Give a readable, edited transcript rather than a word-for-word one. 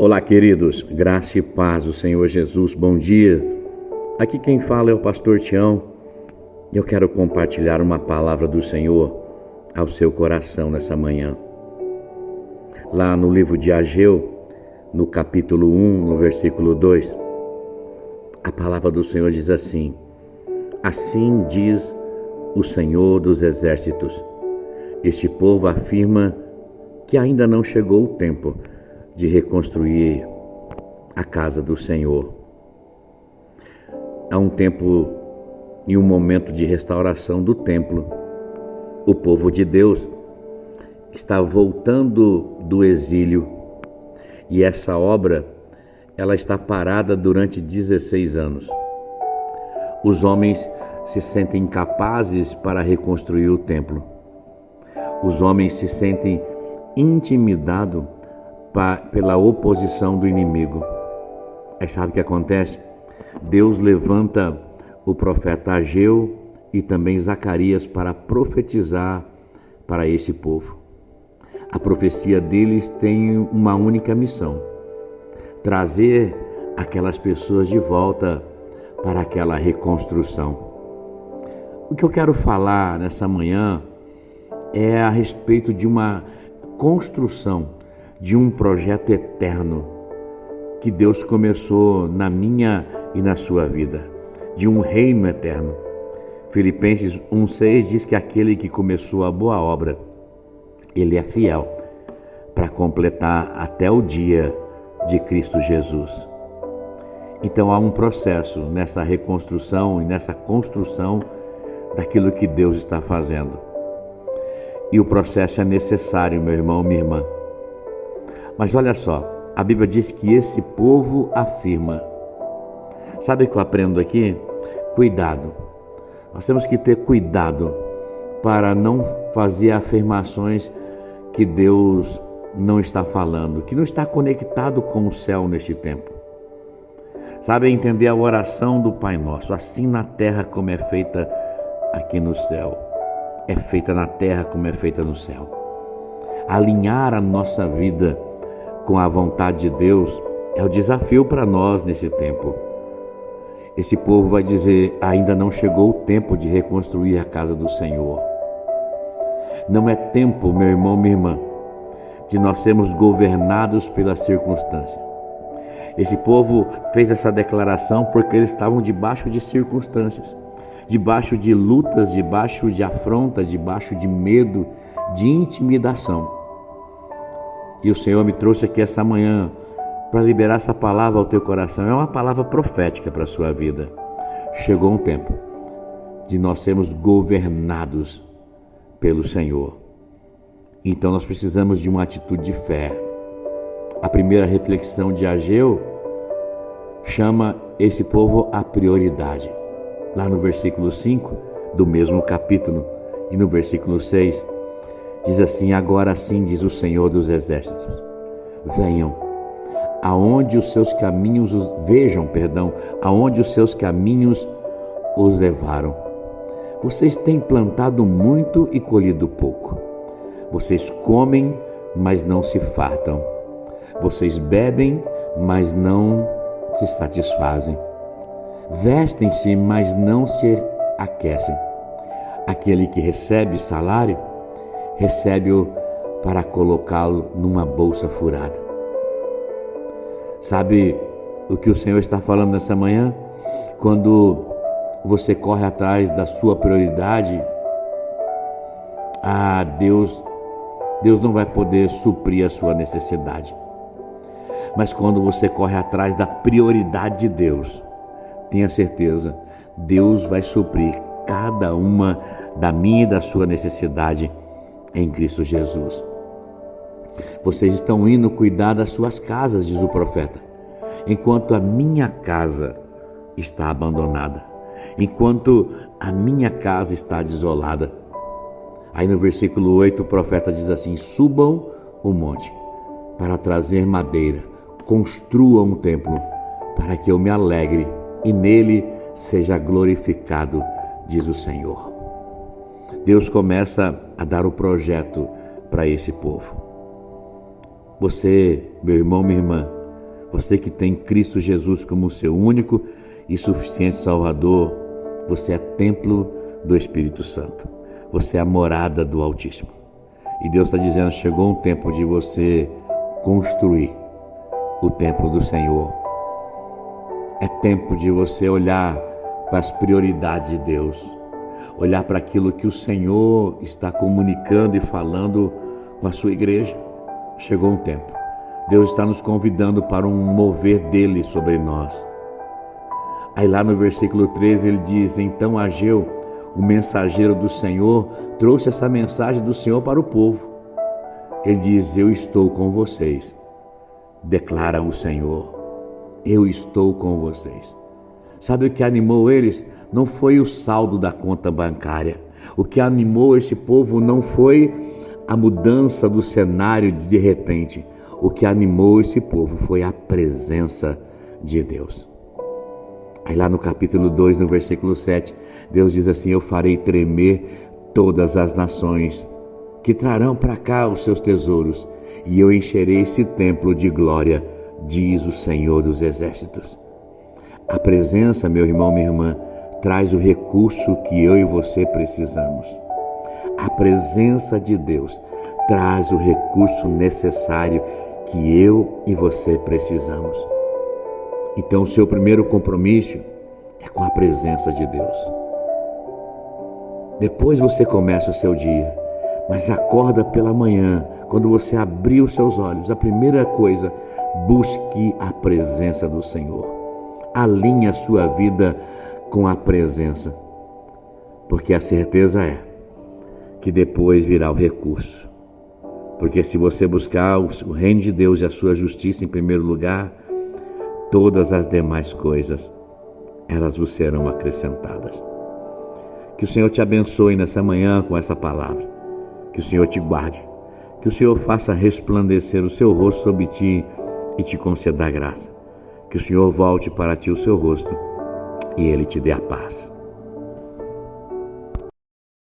Olá, queridos, graça e paz do Senhor Jesus, bom dia. Aqui quem fala é o pastor Tião e eu quero compartilhar uma palavra do Senhor ao seu coração nessa manhã. Lá no livro de Ageu, no capítulo 1, no versículo 2, a palavra do Senhor diz assim: assim diz o Senhor dos exércitos, este povo afirma que ainda não chegou o tempo de reconstruir a casa do Senhor. Há um tempo e um momento de restauração do templo. O povo de Deus está voltando do exílio e essa obra ela está parada durante 16 anos. Os homens se sentem incapazes para reconstruir o templo. Os homens se sentem intimidados pela oposição do inimigo. Aí sabe o que acontece? Deus levanta o profeta Ageu e também Zacarias para profetizar para esse povo. A profecia deles tem uma única missão: trazer aquelas pessoas de volta para aquela reconstrução. O que eu quero falar nessa manhã é a respeito de uma construção de um projeto eterno que Deus começou na minha e na sua vida, de um reino eterno. Filipenses 1,6 diz que aquele que começou a boa obra, ele é fiel para completar até o dia de Cristo Jesus. Então há um processo nessa reconstrução e nessa construção daquilo que Deus está fazendo. E o processo é necessário, meu irmão, minha irmã. Mas olha só, a Bíblia diz que esse povo afirma. Sabe o que eu aprendo aqui? Cuidado. Nós temos que ter cuidado para não fazer afirmações que Deus não está falando, que não está conectado com o céu neste tempo. Sabe, entender a oração do Pai Nosso, assim na terra como é feita aqui no céu. É feita na terra como é feita no céu. Alinhar a nossa vida com a vontade de Deus é o desafio para nós nesse tempo. Esse povo vai dizer: ainda não chegou o tempo de reconstruir a casa do Senhor. Não é tempo, meu irmão, minha irmã, de nós sermos governados pelas circunstâncias. Esse povo fez essa declaração porque eles estavam debaixo de circunstâncias, debaixo de lutas, debaixo de afrontas, debaixo de medo, de intimidação. E o Senhor me trouxe aqui essa manhã para liberar essa palavra ao teu coração. É uma palavra profética para a sua vida. Chegou um tempo de nós sermos governados pelo Senhor. Então nós precisamos de uma atitude de fé. A primeira reflexão de Ageu chama esse povo à prioridade. Lá no versículo 5 do mesmo capítulo e no versículo 6, diz assim: agora sim diz o Senhor dos exércitos, venham, aonde os seus caminhos aonde os seus caminhos os levaram. Vocês têm plantado muito e colhido pouco. Vocês comem, mas não se fartam. Vocês bebem, mas não se satisfazem. Vestem-se, mas não se aquecem. Aquele que recebe salário, recebe-o para colocá-lo numa bolsa furada. Sabe o que o Senhor está falando nessa manhã? Quando você corre atrás da sua prioridade, Deus não vai poder suprir a sua necessidade. Mas quando você corre atrás da prioridade de Deus, tenha certeza, Deus vai suprir cada uma da minha e da sua necessidade em Cristo Jesus. Vocês estão indo cuidar das suas casas, diz o profeta, enquanto a minha casa está abandonada, enquanto a minha casa está desolada. Aí no versículo 8 o profeta diz assim: subam o monte para trazer madeira, construam um templo para que eu me alegre e nele seja glorificado, diz o Senhor. Deus começa a dar o projeto para esse povo. Você, meu irmão, minha irmã, Você que tem Cristo Jesus como seu único e suficiente Salvador, você é templo do Espírito Santo. Você é a morada do Altíssimo. E Deus está dizendo, chegou um tempo de você construir o templo do Senhor. É tempo de você olhar para as prioridades de Deus. Olhar para aquilo que o Senhor está comunicando e falando com a sua igreja. Chegou um tempo. Deus está nos convidando para um mover dele sobre nós. Aí lá no versículo 13 ele diz, então Ageu, o mensageiro do Senhor, trouxe essa mensagem do Senhor para o povo. Ele diz, eu estou com vocês, declara o Senhor. Eu estou com vocês. Sabe o que animou eles? Não foi o saldo da conta bancária. O que animou esse povo não foi a mudança do cenário de repente. O que animou esse povo foi a presença de Deus. Aí lá no capítulo 2, no versículo 7, Deus diz assim, eu farei tremer todas as nações, que trarão para cá os seus tesouros, e eu encherei esse templo de glória, diz o Senhor dos Exércitos. A presença, meu irmão, minha irmã, traz o recurso que eu e você precisamos. A presença de Deus traz o recurso necessário que eu e você precisamos. Então, o seu primeiro compromisso é com a presença de Deus. Depois você começa o seu dia, mas acorda pela manhã, quando você abrir os seus olhos, a primeira coisa, busque a presença do Senhor. Alinhe a sua vida com a presença, porque a certeza é que depois virá o recurso. Porque se você buscar o reino de Deus e a sua justiça em primeiro lugar, todas as demais coisas, elas vos serão acrescentadas. Que o Senhor te abençoe nessa manhã com essa palavra. Que o Senhor te guarde. Que o Senhor faça resplandecer o seu rosto sobre ti e te conceda a graça. Que o Senhor volte para ti o seu rosto e Ele te dê a paz.